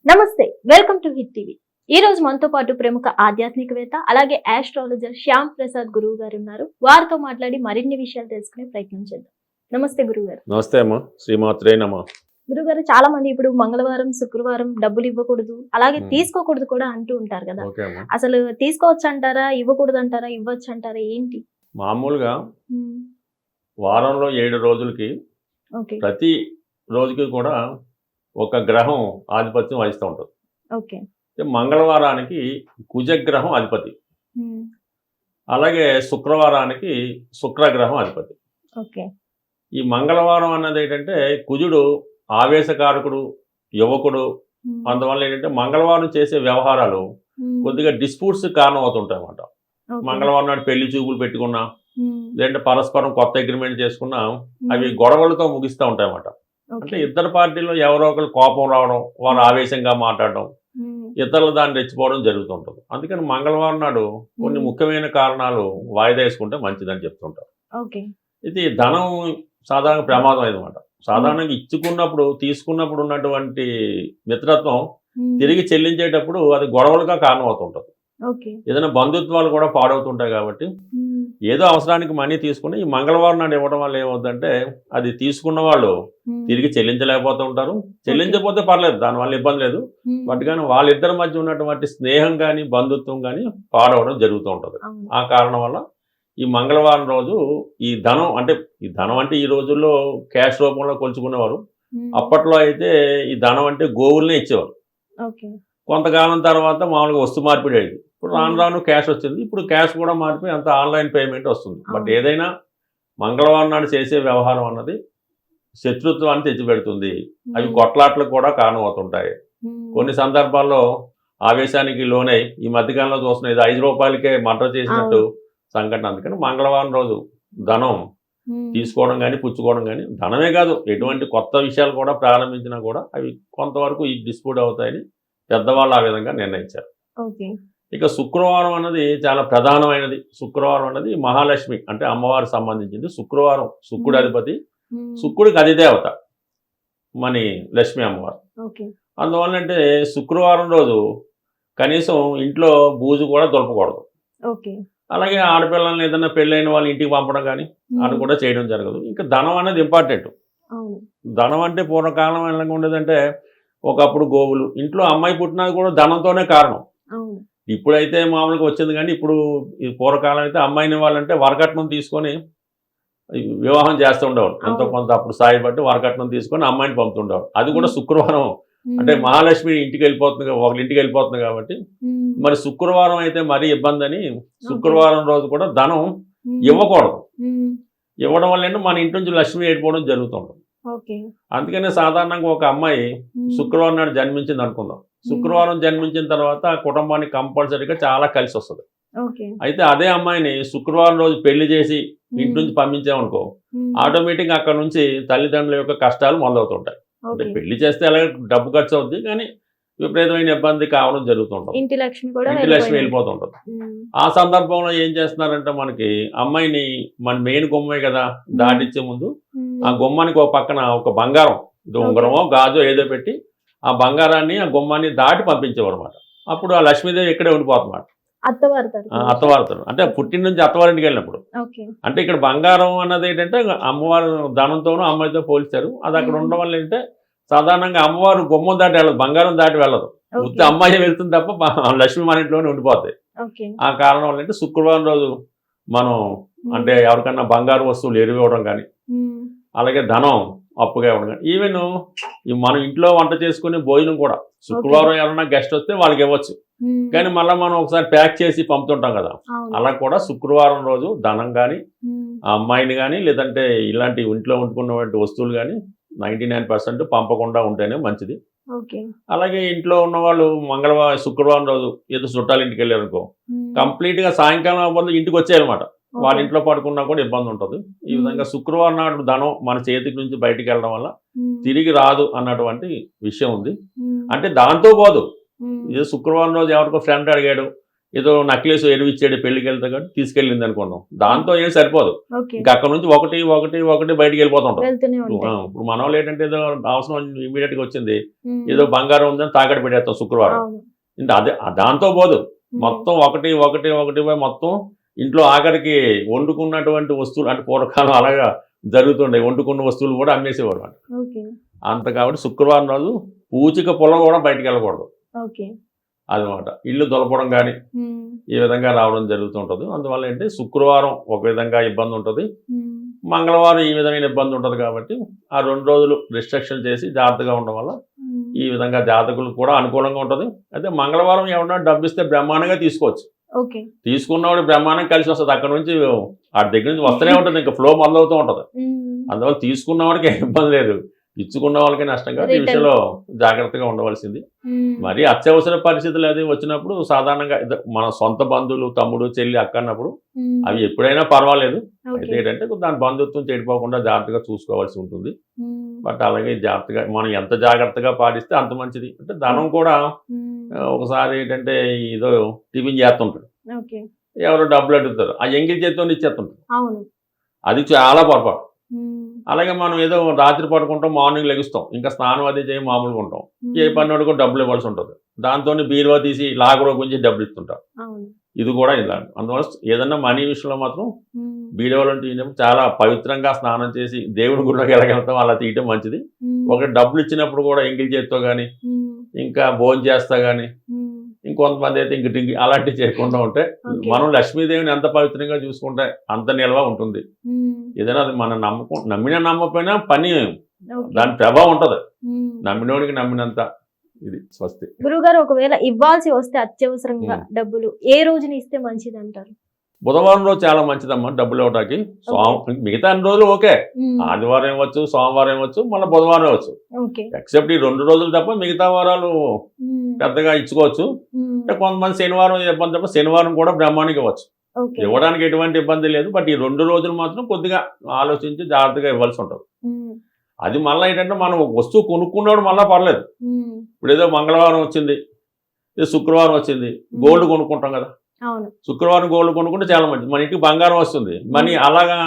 నమస్తే, welcome to hit TV. ఈ రోజు మనతో పాటు ప్రముఖ ఆధ్యాత్మికవేత్త అలాగే ఆస్ట్రాలజర్ శ్యామ్ ప్రసాద్ గురువు గారు ఉన్నారు. వారితో మాట్లాడి మరిన్ని విషయాలు తెలుసుకునే ప్రయత్నం చేద్దాం. నమస్తే గురుగారు. నమస్తే అమ్మ. శ్రీమాత్రే నమః. గురుగారు, చాలా మంది ఇప్పుడు మంగళవారం, శుక్రవారం డబ్బులు ఇవ్వకూడదు, అలాగే తీసుకోకూడదు కూడా అంటూ ఉంటారు కదా. ఓకే అమ్మ. అసలు తీసుకోవచ్చు అంటారా, ఇవ్వకూడదు అంటారా, ఇవ్వచ్చు అంటారా, ఏంటి? మామూలుగా వారంలో 7 రోజులకి ఓకే ప్రతి రోజుకి కూడా ఒక గ్రహం ఆధిపత్యం వహిస్తూ ఉంటుంది. ఓకే మంగళవారానికి కుజగ్రహం అధిపతి, అలాగే శుక్రవారానికి శుక్రగ్రహం అధిపతి. ఓకే ఈ మంగళవారం అన్నది ఏంటంటే కుజుడు ఆవేశకారకుడు, యువకుడు. అందువల్ల ఏంటంటే మంగళవారం చేసే వ్యవహారాలు కొద్దిగా డిస్ప్యూట్స్ కారణం అవుతుంటాయి అన్నమాట. మంగళవారం నాడు పెళ్లి చూపులు పెట్టుకున్నా, లేదంటే పరస్పరం కొత్త అగ్రిమెంట్ చేసుకున్నా అవి గొడవలతో ముగిస్తూ ఉంటాయి అన్నమాట. అంటే ఇద్దరు పార్టీల్లో ఎవరో ఒకరు కోపం రావడం, వారు ఆవేశంగా మాట్లాడడం, ఇతరులు దాన్ని రెచ్చిపోవడం జరుగుతుంటుంది. అందుకని మంగళవారం నాడు కొన్ని ముఖ్యమైన కారణాలు వాయిదా వేసుకుంటే మంచిదని చెప్తుంటారు. ఇది ధనం సాధారణ ప్రమాదం అన్నమాట. సాధారణంగా ఇచ్చుకున్నప్పుడు తీసుకున్నప్పుడు ఉన్నటువంటి మిత్రత్వం తిరిగి చెల్లించేటప్పుడు అది గొడవలుగా కారణం అవుతుంటుంది. ఏదైనా బంధుత్వాలు కూడా పాడవుతుంటాయి. కాబట్టి ఏదో అవసరానికి మనీ తీసుకుని ఈ మంగళవారం నాడు ఇవ్వడం వల్ల ఏమవుతుందంటే అది తీసుకున్న వాళ్ళు తిరిగి చెల్లించలేకపోతూ ఉంటారు. చెల్లించకపోతే పర్లేదు, దానివల్ల ఇబ్బంది లేదు. బట్ కానీ వాళ్ళిద్దరి మధ్య ఉన్నటువంటి స్నేహం కానీ బంధుత్వం కానీ పాడవడం జరుగుతూ ఉంటుంది. ఆ కారణం వల్ల ఈ మంగళవారం రోజు ఈ ధనం అంటే ఈ రోజుల్లో క్యాష్ రూపంలో కొలుచుకునేవారు. అప్పట్లో అయితే ఈ ధనం అంటే గోవులనే ఇచ్చేవారు. కొంతకాలం తర్వాత మామూలుగా వస్తు మార్పిడి అయింది. ఇప్పుడు రాను రాను క్యాష్ వచ్చింది. ఇప్పుడు క్యాష్ కూడా మారిపోయి అంత ఆన్లైన్ పేమెంట్ వస్తుంది. బట్ ఏదైనా మంగళవారం నాడు చేసే వ్యవహారం అన్నది శత్రుత్వాన్ని తెచ్చిపెడుతుంది. అవి కొట్లాట్లకు కూడా కారణం అవుతుంటాయి. కొన్ని సందర్భాల్లో ఆవేశానికి లోనై ఈ మధ్యకాలంలో చూస్తున్నాయి, ఇది 5 రూపాయలకే మర్డర్ చేసినట్టు సంఘటన. అందుకని మంగళవారం రోజు ధనం తీసుకోవడం కానీ పుచ్చుకోవడం కానీ, ధనమే కాదు ఎటువంటి కొత్త విషయాలు కూడా ప్రారంభించినా కూడా అవి కొంతవరకు ఈ డిస్ప్యూట్ అవుతాయని పెద్దవాళ్ళు ఆ విధంగా నిర్ణయించారు. ఇక శుక్రవారం అన్నది చాలా ప్రధానమైనది. శుక్రవారం అన్నది మహాలక్ష్మి అంటే అమ్మవారికి సంబంధించింది. శుక్రవారం శుక్రుడు అధిపతి, శుక్రుడికి అధిదేవత మని లక్ష్మి అమ్మవారు. అందువల్ల అంటే శుక్రవారం రోజు కనీసం ఇంట్లో బూజు కూడా దొరకకూడదు. అలాగే ఆడపిల్లల్ని ఏదైనా పెళ్ళైన వాళ్ళు ఇంటికి పంపడం కానీ అది కూడా చేయడం జరగదు. ఇంకా ధనం అనేది ఇంపార్టెంట్. ధనం అంటే పూర్వకాలం ఎలా ఉండేదంటే ఒకప్పుడు గోవులు, ఇంట్లో అమ్మాయి పుట్టినది కూడా ధనంతోనే కారణం. ఇప్పుడైతే మామూలుగా వచ్చింది కానీ ఇప్పుడు ఈ పూర్వకాలం అయితే అమ్మాయిని వాళ్ళంటే వరకట్నం తీసుకొని వివాహం చేస్తూ ఉండేవారు. ఎంతో కొంత అప్పుడు స్థాయి బట్టి వరకట్నం తీసుకొని అమ్మాయిని పంపుతుండేవారు. అది కూడా శుక్రవారం అంటే మహాలక్ష్మి ఇంటికి వెళ్ళిపోతుంది, ఒకరి ఇంటికి వెళ్ళిపోతుంది కాబట్టి. మరి శుక్రవారం అయితే మరీ ఇబ్బంది అని శుక్రవారం రోజు కూడా ధనం ఇవ్వకూడదు. ఇవ్వడం వల్ల మన ఇంటి నుంచి లక్ష్మి వెళ్ళిపోవడం జరుగుతుంటుంది. అందుకనే సాధారణంగా ఒక అమ్మాయి శుక్రవారం నాడు జన్మించింది అనుకుందాం. శుక్రవారం జన్మించిన తర్వాత కుటుంబానికి కంపల్సరీగా చాలా కలిసి వస్తుంది. అయితే అదే అమ్మాయిని శుక్రవారం రోజు పెళ్లి చేసి ఇంటి నుంచి పంపించామనుకో, ఆటోమేటిక్గా అక్కడ నుంచి తల్లిదండ్రుల యొక్క కష్టాలు మొదలవుతుంటాయి. అంటే పెళ్లి చేస్తే అలాగే డబ్బు ఖర్చు అవుద్ది, కానీ విపరీతమైన ఇబ్బంది కావడం జరుగుతుంటుంది. ఇంటి లక్ష్మి వెళ్ళిపోతుంటుంది. ఆ సందర్భంలో ఏం చేస్తున్నారంటే మనకి అమ్మాయిని మన మెయిన్ గుమ్మే కదా దాటిచ్చే ముందు ఆ గుమ్మానికి ఒక పక్కన ఒక బంగారం ఉంగరమో గాజో ఏదో పెట్టి ఆ బంగారాన్ని ఆ గుమ్మాన్ని దాటి పంపించేవారు అనమాట. అప్పుడు ఆ లక్ష్మీదేవి ఇక్కడే ఉండిపోతున్నమాట. అత్తవారితో అంటే పుట్టిన నుంచి అత్తవారింటికి వెళ్ళినప్పుడు. అంటే ఇక్కడ బంగారం అన్నది ఏంటంటే అమ్మవారు ధనంతోనూ అమ్మాయితో పోల్చారు. అది అక్కడ ఉండడం వల్ల ఏంటంటే సాధారణంగా అమ్మవారు గుమ్మం దాటి వెళ్ళదు, బంగారం దాటి వెళ్ళదు. ఉత్తి అమ్మాయి వెళ్తుంది తప్ప లక్ష్మి మన ఇంట్లోనే ఉండిపోతాయి. ఆ కారణం వల్ల అంటే శుక్రవారం రోజు మనం అంటే ఎవరికన్నా బంగారు వస్తువులు ఎరువివ్వడం కానీ, అలాగే ధనం అప్పుగా ఇవ్వడం కానీ, ఈవెన్ మనం ఇంట్లో వంట చేసుకునే భోజనం కూడా శుక్రవారం ఎవరైనా గెస్ట్ వస్తే వాళ్ళకి ఇవ్వచ్చు. కానీ మళ్ళీ మనం ఒకసారి ప్యాక్ చేసి పంపుతుంటాం కదా, అలా కూడా శుక్రవారం రోజు ధనం కానీ ఆ అమ్మాయిని కానీ లేదంటే ఇలాంటి ఇంట్లో వండుకున్నటువంటి వస్తువులు కానీ 99% పంపకుండా ఉంటేనే మంచిది. అలాగే ఇంట్లో ఉన్న వాళ్ళు శుక్రవారం రోజు ఏదో చుట్టాలు ఇంటికి వెళ్ళారనుకో, కంప్లీట్గా సాయంకాలం అవ్వదు ఇంటికి వచ్చేయాలన్నమాట. వాళ్ళ ఇంట్లో పడుకున్నా కూడా ఇబ్బంది ఉంటుంది. ఈ విధంగా శుక్రవారం నాడు ధనం మన చేతికి నుంచి బయటికి వెళ్ళడం వల్ల తిరిగి రాదు అన్నటువంటి విషయం ఉంది. అంటే దాంతో పోదు, ఇది శుక్రవారం రోజు ఎవరికో ఫ్రెండ్ అడిగాడు, ఏదో నక్లెస్ ఎరువిచ్చాడు పెళ్లికి వెళ్తా కాబట్టి తీసుకెళ్ళింది అనుకున్నాం. దాంతో ఏం సరిపోదు. ఓకే. ఇంకా అక్కడ నుంచి ఒకటి బయటికి వెళ్ళిపోతుంటాం. వెళ్తూనే ఉంటాయి. ఇప్పుడు మన వాళ్ళు ఏంటంటే ఏదో అవసరం ఇమీడియట్ గా వచ్చింది, ఉమ్. ఏదో బంగారం ఉందని తాకట్టు పెట్టేస్తాం శుక్రవారం. అవును. ఇంకా అదే దాంతో పోదు. ఉమ్. మొత్తం ఒకటి పోయి మొత్తం ఇంట్లో ఆఖరికి వండుకున్నటువంటి వస్తువులు అంటే పూర్వకాలం అలాగా జరుగుతుండే, వండుకున్న వస్తువులు కూడా అమ్మేసేవారు అంట. ఓకే. అంత కాబట్టి శుక్రవారం రోజు పూచిక పొల కూడా బయటికి వెళ్ళకూడదు ఓకే. అదనమాట. ఇల్లు దొలపడం కానీ ఉమ్. ఈ విధంగా రావడం జరుగుతుంటుంది. అందువల్ల ఏంటి శుక్రవారం ఒక విధంగా ఇబ్బంది ఉంటుంది, ఉమ్. మంగళవారం ఈ విధమైన ఇబ్బంది ఉంటుంది. కాబట్టి ఆ 2 రోజులు రిస్ట్రిక్షన్ చేసి జాగ్రత్తగా ఉండడం వల్ల ఉమ్. ఈ విధంగా జాతకులకు కూడా అనుకూలంగా ఉంటుంది. అయితే మంగళవారం ఏమన్నా డబ్బు ఇస్తే బ్రహ్మాండంగా తీసుకోవచ్చు. ఓకే. తీసుకున్నవాడు బ్రహ్మాండం కలిసి వస్తుంది. అక్కడ నుంచి ఆ దగ్గర నుంచి వస్తూనే ఉంటుంది, ఇంకా ఫ్లో మొదలవుతూ ఉంటుంది. ఉమ్. అందువల్ల తీసుకున్న వాడికి ఏం ఇబ్బంది లేదు, ఇచ్చుకున్న వాళ్ళకి నష్టం. కాబట్టి ఈ Return. విషయంలో జాగ్రత్తగా ఉండవలసింది. ఉమ్. మరి అత్యవసర పరిస్థితులు అది వచ్చినప్పుడు సాధారణంగా మన సొంత బంధువులు, తమ్ముడు, చెల్లి, అక్క అన్నప్పుడు ఉమ్. అవి ఎప్పుడైనా పర్వాలేదు. అయితే ఓకే. ఏంటంటే దాని బంధుత్వం చెడిపోకుండా జాగ్రత్తగా చూసుకోవాల్సి ఉంటుంది. ఉమ్. బట్ అలాగే జాగ్రత్తగా మనం ఎంత జాగ్రత్తగా పాటిస్తే అంత మంచిది. అంటే ధనం కూడా ఉమ్. ఒకసారి ఏంటంటే ఏదో టిఫిన్ చేస్తుంటాడు, ఓకే. ఎవరో డబ్బులు అడుగుతారు, ఆ ఎంగిల్ చేతితో ఇచ్చేస్తుంటారు. అవును. అది చాలా పొరపాటు. ఉమ్. అలాగే మనం ఏదో రాత్రి పడుకుంటాం, మార్నింగ్ లెగుస్తాం, ఇంకా స్నానం అది చేయి మామూలుగా ఉంటాం, ఏ ఉమ్. పన్నోడు కూడా డబ్బులు ఇవ్వాల్సి ఉంటుంది. దాంతో బీరువా తీసి లాగరో గురించి డబ్బులు ఇస్తుంటారు. అవును. ఇది కూడా ఇలా. అందువల్ల ఏదన్నా మనీ విషయంలో మాత్రం ఉమ్. బీరువాలో తీయడం చాలా పవిత్రంగా స్నానం చేసి దేవుడి గుడిలోకి ఎలాగెళ్తాం అలా తీయటం మంచిది. ఉమ్. ఒకటి డబ్బులు ఇచ్చినప్పుడు కూడా ఎంగిల్ చేతితో కానీ, ఉమ్. ఇంకా భోజనం చేస్తా కానీ, ఉమ్. ఇంకొంతమంది అయితే ఇంక డింగి అలాంటివి చేయకుండా ఉంటే ఓకే. మనం లక్ష్మీదేవిని ఎంత పవిత్రంగా చూసుకుంటే అంత నిల్వ ఉంటుంది. ఉమ్. ఏదైనా అది మన నమ్మిన నమ్మకపోయినా పని ఓకే. దాని ప్రభావం ఉంటుంది. ఉమ్. నమ్మినోడికి నమ్మినంత. ఇది స్వస్తి. గురుగారు, ఒకవేళ ఇవ్వాల్సి వస్తే అత్యవసరంగా ఉమ్. డబ్బులు ఏ రోజున ఇస్తే మంచిది అంటారు? బుధవారం రోజు చాలా మంచిదమ్మా డబ్బులు ఇవ్వడానికి. మిగతా అన్ని రోజులు ఓకే, ఉమ్. ఆదివారం ఇవ్వచ్చు, సోమవారం ఇవ్వచ్చు, మళ్ళీ బుధవారం ఇవ్వచ్చు. ఓకే. ఎక్సెప్ట్ ఈ 2 రోజులు తప్ప మిగతా వారాలు ఉమ్. పెద్దగా ఇచ్చుకోవచ్చు. ఉమ్. అంటే కొంతమంది శనివారం ఇబ్బంది తప్ప శనివారం కూడా బ్రహ్మాండంగా ఇవ్వచ్చు. ఓకే. ఇవ్వడానికి ఎటువంటి ఇబ్బంది లేదు. బట్ ఈ 2 రోజులు మాత్రం కొద్దిగా ఆలోచించి జాగ్రత్తగా ఇవ్వాల్సి ఉంటుంది. ఉమ్. అది మళ్ళీ ఏంటంటే మనం ఒక వస్తువు కొనుక్కున్నాడు మళ్ళీ పర్లేదు. ఉమ్. ఇప్పుడు ఏదో మంగళవారం వచ్చింది, ఏదో శుక్రవారం వచ్చింది, గోల్డ్ కొనుక్కుంటాం కదా. అవును. శుక్రవారం గోల్డ్ కొనుక్కుంటే చాలా మంచిది, మన ఇంటికి బంగారం వస్తుంది, మనీ అలాగా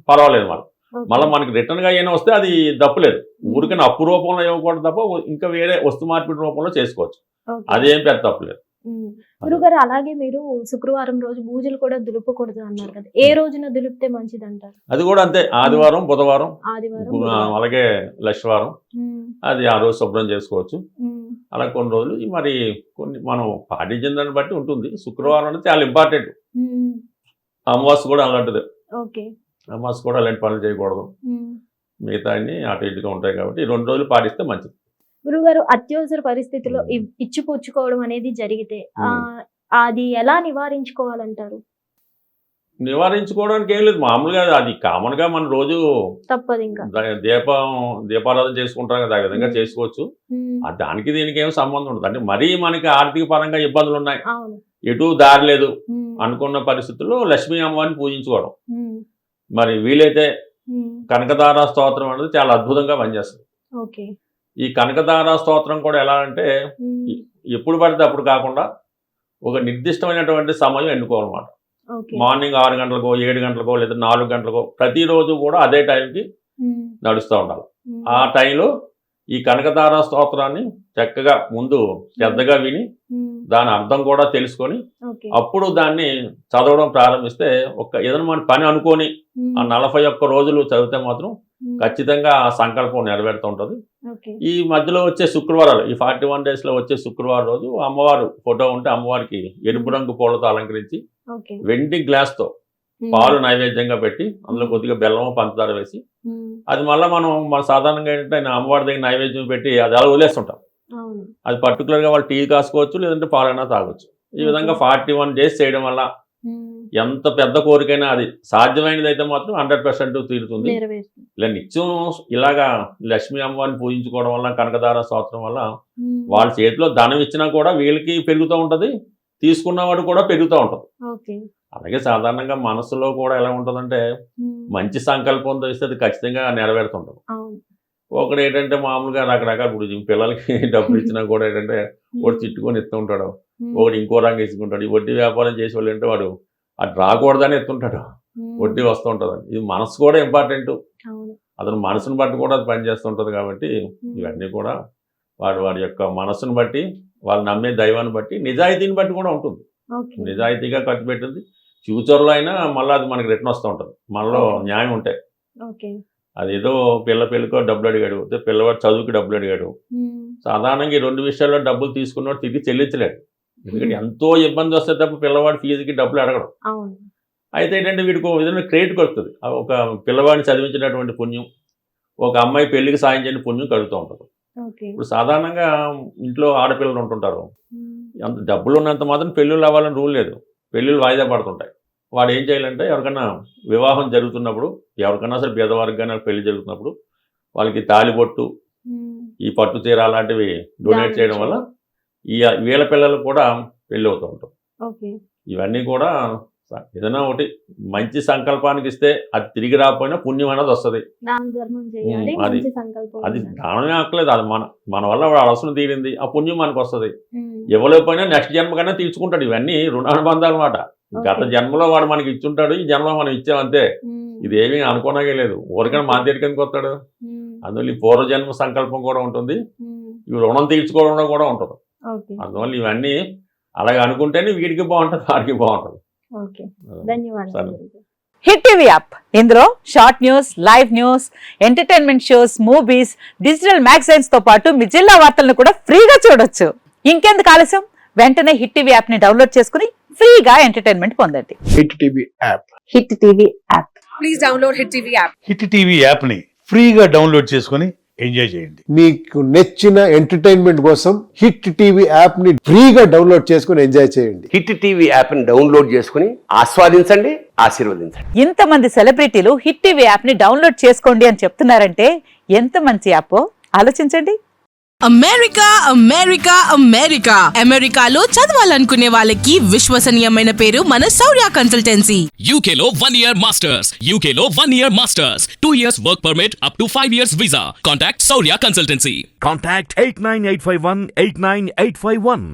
పర్వాలేదు. ఓకే. మళ్ళీ మనకి రిటర్న్గా అయినా వస్తే అది తప్పులేదు. ఊరికైనా అప్పు రూపంలో ఇవ్వకూడదు తప్ప ఇంకా వేరే వస్తు మార్పిడి రూపంలో చేసుకోవచ్చు, ఓకే. అదేం పెద్ద తప్పులేదు. ఉమ్. గురుగారు, అలాగే మీరు శుక్రవారం రోజు పూజలు కూడా దులుపకూడదు అన్నారు కదా, ఏ రోజున దులిపితే మంచిది అంటారు? అది కూడా అంతే, ఆదివారం, బుధవారం, ఆదివారం, బుధవారం. అలాగే లక్షవారం, ఉమ్. అది ఆ రోజు శుభ్రం చేసుకోవచ్చు. ఉమ్. అలా కొన్ని రోజులు మరి కొన్ని మనం పాటించిన దాన్ని బట్టి ఉంటుంది. శుక్రవారం అనేది చాలా ఇంపార్టెంట్. ఉమ్. అమావాస్య కూడా అలాంటిది. ఓకే. అమావాస్య కూడా అలాంటి పనులు చేయకూడదు. ఉమ్. మిగతా అన్ని అటు ఇటుగా ఉంటాయి కాబట్టి ఈ 2 రోజులు పాటిస్తే మంచిది. గురుగారు, అత్యవసర పరిస్థితిలో ఇచ్చిపుచ్చుకోవడం అనేది జరిగితే అది ఎలా నివారించుకోవాలంటారు? నివారించుకోవడానికి ఏం లేదు, మామూలుగా అది కామన్ గా మన రోజు తప్పదు ఇంకా. దీపారాధన చేసుకుంటాం కదా, ఆ విధంగా చేసుకోవచ్చు. ఉమ్. దానికి దీనికి ఏం సంబంధం ఉండదు. అంటే మరీ మనకి ఆర్థిక పరంగా ఇబ్బందులు ఉన్నాయి, అవును. ఎటు దారి లేదు ఉమ్. అనుకున్న పరిస్థితుల్లో లక్ష్మీ అమ్మవారిని పూజించుకోవడం. ఉమ్. మరి వీలైతే ఉమ్. కనకదార స్తోత్రం అనేది చాలా అద్భుతంగా పనిచేస్తుంది. ఓకే. ఈ కనకదార స్తోత్రం కూడా ఎలా అంటే ఉమ్. ఎప్పుడు పడితే అప్పుడు కాకుండా ఒక నిర్దిష్టమైనటువంటి సమయం ఎన్నుకోవాలన్నమాట. ఓకే. మార్నింగ్ 6 గంటలకో, 7 గంటలకో, లేదా 4 గంటలకో ప్రతిరోజు కూడా అదే టైంకి ఉమ్. నడుస్తూ ఉండాలి. ఉమ్. ఆ టైంలో ఈ కనకదార స్తోత్రాన్ని చక్కగా ముందు శ్రద్ధగా విని ఉమ్. దాని అర్థం కూడా తెలుసుకొని ఓకే. అప్పుడు దాన్ని చదవడం ప్రారంభిస్తే ఏదైనా మన పని అనుకొని ఉమ్. ఆ 41 రోజులు చదివితే మాత్రం ఉమ్. ఖచ్చితంగా ఆ సంకల్పం నెరవేరుతూ ఉంటుంది. ఓకే. ఈ మధ్యలో వచ్చే శుక్రవారాలు, ఈ 41 డేస్లో వచ్చే శుక్రవారం రోజు అమ్మవారు ఫోటో ఉంటే అమ్మవారికి ఎరుపు రంగు పూలతో అలంకరించి ఓకే. వెండి గ్లాస్తో ఉమ్. పాలు నైవేద్యంగా పెట్టి అందులో కొద్దిగా బెల్లము, పంచదార వేసి ఉమ్. అది మళ్ళీ మన సాధారణంగా ఏంటంటే అమ్మవారి దగ్గర నైవేద్యం పెట్టి అది అలా వదిలేస్తుంటాం. అవును. అది పర్టికులర్గా వాళ్ళు టీ కాసుకోవచ్చు, లేదంటే పాలైనా తాగొచ్చు. ఈ విధంగా 41 డేస్ చేయడం వల్ల ఉమ్. ఎంత పెద్ద కోరికైనా అది సాధ్యమైనది అయితే మాత్రం 100% తీరుతుంది. నెరవేరుతుంది. ఇలా నిత్యం ఇలాగా లక్ష్మీ అమ్మవారిని పూజించుకోవడం వల్ల, కనకదార స్తోత్రం వల్ల ఉమ్. వాళ్ళ చేతిలో ధనం ఇచ్చినా కూడా వీళ్ళకి పెరుగుతూ ఉంటుంది, తీసుకున్నవాడు కూడా పెరుగుతూ ఉంటుంది. ఓకే. అలాగే సాధారణంగా మనసులో కూడా ఎలా ఉంటుందంటే ఉమ్. మంచి సంకల్పంతో ఇస్తే అది ఖచ్చితంగా నెరవేరుతుంటుంది. అవును. ఒకడు ఏంటంటే మామూలుగా రకరకాల ఇప్పుడు పిల్లలకి డబ్బులు ఇచ్చినా కూడా ఏంటంటే ఒకటి తిట్టుకొని ఇస్తూ ఉంటాడు, ఒకటి ఇంకో రంగు వేసుకుంటాడు. ఈ వడ్డీ వ్యాపారం చేసే వాళ్ళు అంటే వాడు అటు రాకూడదని ఎత్తుంటాడు, వడ్డీ వస్తూ ఉంటుంది. ఇది మనసు కూడా ఇంపార్టెంట్, అతను మనసును బట్టి కూడా అది పనిచేస్తుంటుంది. కాబట్టి ఇవన్నీ కూడా వాడి యొక్క మనసును బట్టి, వాళ్ళు నమ్మే దైవాన్ని బట్టి, నిజాయితీని బట్టి కూడా ఉంటుంది. నిజాయితీగా ఖర్చు పెట్టింది ఫ్యూచర్లో అయినా మళ్ళీ అది మనకి రిటర్న్ వస్తూ ఉంటుంది. మనలో న్యాయం ఉంటాయి. అదేదో పెళ్ళికో డబ్బులు అడిగాడు, పిల్లవాడు చదువుకి డబ్బులు అడిగాడు. సాధారణంగా ఈ రెండు విషయాల్లో డబ్బులు తీసుకున్నవాడు తిరిగి చెల్లించలేడు. ఎందుకంటే ఎంతో ఇబ్బంది వస్తే తప్ప పిల్లవాడి ఫీజుకి డబ్బులు అడగడం. అయితే ఏంటంటే వీడికి ఒక విధంగా క్రెడిట్కి వస్తుంది. ఒక పిల్లవాడిని చదివించినటువంటి పుణ్యం, ఒక అమ్మాయి పెళ్లికి సాయం చేయని పుణ్యం కలుగుతూ ఉంటుంది. ఇప్పుడు సాధారణంగా ఇంట్లో ఆడపిల్లలు ఉంటుంటారు, అంత డబ్బులు ఉన్నంత మాత్రం పెళ్ళిళ్ళు అవ్వాలని రూల్ లేదు. పెళ్ళిళ్ళు వాయిదా పడుతుంటాయి. వాడు ఏం చేయాలంటే ఎవరికైనా వివాహం జరుగుతున్నప్పుడు, ఎవరికైనా సరే పేదవారికి కానీ పెళ్లి జరుగుతున్నప్పుడు వాళ్ళకి తాలిబొట్టు, ఈ పట్టు చీర అలాంటివి డొనేట్ చేయడం వల్ల వీళ్ళ పిల్లలకు కూడా పెళ్ళి అవుతూ ఉంటాం. ఇవన్నీ కూడా ఏదైనా ఒకటి మంచి సంకల్పానికి ఇస్తే అది తిరిగి రాకపోయినా పుణ్యం అనేది వస్తుంది. అది దానమే ఆకలేదు, అది మన వల్ల వాడు అవసరం తీరింది, ఆ పుణ్యం మనకు వస్తుంది. ఇవ్వలేకపోయినా నెక్స్ట్ జన్మకైనా తీర్చుకుంటాడు. ఇవన్నీ రుణానుబంధాలు అన్నమాట. గత జన్మలో వాడు మనకి ఇచ్చుంటాడు, ఈ జన్మలో మనం ఇచ్చామంతే. ఇది ఏమీ అనుకోనాగే లేదు. ఊరికైనా మా దగ్గరికి ఎందుకు వస్తాడు? అందువల్ల ఈ పూర్వజన్మ సంకల్పం కూడా ఉంటుంది, ఇవి రుణం తీర్చుకోవడం కూడా ఉంటుంది. అందువల్ల ఇవన్నీ అలాగే అనుకుంటేనే వీడికి బాగుంటుంది, వాడికి బాగుంటుంది. హిట్ టీవీ యాప్, ఇందులో short news, live news, entertainment shows, movies, digital magazines తో పాటు మీ జిల్లా వార్తలను కూడా ఫ్రీగా చూడొచ్చు. ఇంకెందుకు ఆలస్యం, వెంటనే హిట్ టీవీ యాప్ ని డౌన్లోడ్ చేసుకుని ఫ్రీగా ఎంటర్టైన్మెంట్ పొందండి. Hit TV app. Hit TV app. Please download hit TV app. Hit TV app ని ఫ్రీగా డౌన్లోడ్ చేసుకుని ఎంజాయ్ చేయండి. మీకు నచ్చిన ఎంటర్టైన్మెంట్ కోసం హిట్ టీవీ యాప్ ని ఫ్రీగా డౌన్లోడ్ చేసుకుని ఎంజాయ్ చేయండి. హిట్ టీవీ యాప్ ని డౌన్లోడ్ చేసుకుని ఆస్వాదించండి, ఆశీర్వదించండి. ఇంతమంది సెలబ్రిటీలు హిట్ టీవీ యాప్ ని డౌన్లోడ్ చేసుకోండి అని చెప్తున్నారంటే ఎంత మంచి యాప్ ఆలోచించండి. అమెరికా అమెరికా అమెరికా అమెరికాలో చదవాలనుకునే వాళ్ళకి విశ్వసనీయమైన పేరు మన శౌర్య కన్సల్టెన్సీ. UK లో 1 year masters, UK లో 1 year masters, 2 years work permit up to 5 years visa. Contact Saurya Consultancy. Contact 89851 89851.